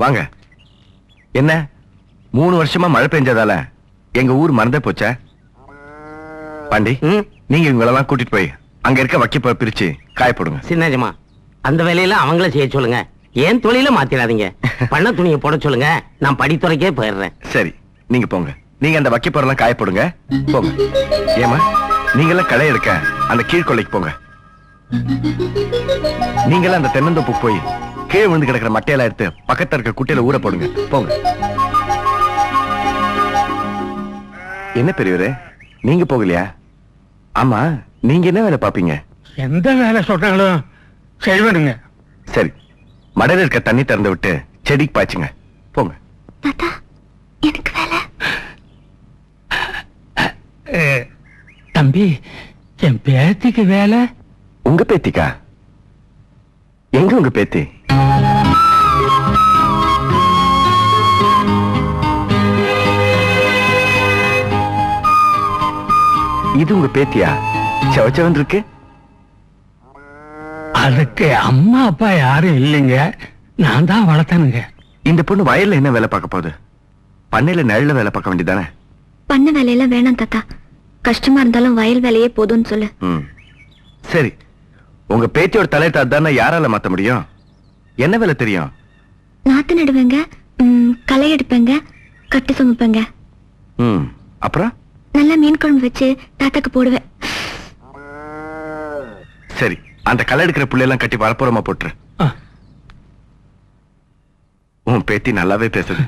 வாங்க. என்ன 3 வருஷமா மழை பெஞ்சதால எங்க ஊர் மறந்தே போச்சா? பாண்டி, நீங்க இவங்களெல்லாம் கூட்டிட்டு போய் அங்க இருக்க வக்கிப்ப பிரிச்சு காய போடுங்க. சின்னஜமா, அந்த வேலையில அவங்கள செய்ய சொல்லுங்க. ஏன் தொழில மாத்திராதீங்க. பண்ண துணியை போட சொல்லுங்க. நான் படித்துறைக்கே போயிடுறேன். சரி, நீங்க போங்க. நீங்க அந்த வக்கிப்பொருள்லாம் காய போடுங்க. போங்க. ஏமா, நீங்கெல்லாம் களை எடுக்க அந்த கீழ்கொள்ளைக்கு போங்க. நீங்கெல்லாம் அந்த தென்னந்தோப்பு போய் கீழே விழுந்து கிடக்கிற மட்டையெல்லாம் எடுத்து பக்கத்துல இருக்க குட்டையில ஊற போடுங்க. போங்க. என்ன பெரியவரே, நீங்க போகலையா? ஆமா, நீங்க என்ன வேலை பாப்பீங்க? எந்த வேலை சொன்னாலும் செய்வனுங்க. சரி, மடையில இருக்க தண்ணி திறந்து விட்டு செடிக்கு பாய்ச்சுங்க. போங்க. தாத்தா, எனக்கு வேலை. தம்பி, என் பேத்திக்கு வேலை. உங்க பேத்திக்கா? எங்க உங்க பேத்தி? இது உங்க பேத்தியா? செவச்சவன் இருக்கு. அதுக்கு அம்மா அப்பா யாரும் இல்லைங்க, நான் தான் வளர்த்தனுங்க. இந்த பொண்ணு வயல்ல என்ன வேலை பார்க்க போகுது? பண்ணையில நிழல வேலை பார்க்க வேண்டியதானே? பண்ண வேலையெல்லாம் வேணாம் தாத்தா. கஷ்டமா இருந்தாலும் வயல் வேலையே போதும்னு சொல்லு. சரி, உங்க பேத்தியோட தலையத்தை அதானே யாரால மாத்த முடியும்? என்ன வேலை தெரியும்? நாத்து நடுவேங்க, களை எடுப்பேங்க, கட்டு சுமப்பேங்க. அப்புறம் நல்லா மீன் குழம்பு வச்சு தாத்தாக்கு போடுவேன். சரி, அந்த களை எடுக்கிற புள்ளையெல்லாம் கட்டி வரப்புறமா போட்டுரு. உன் பேத்தி நல்லாவே பேசுது.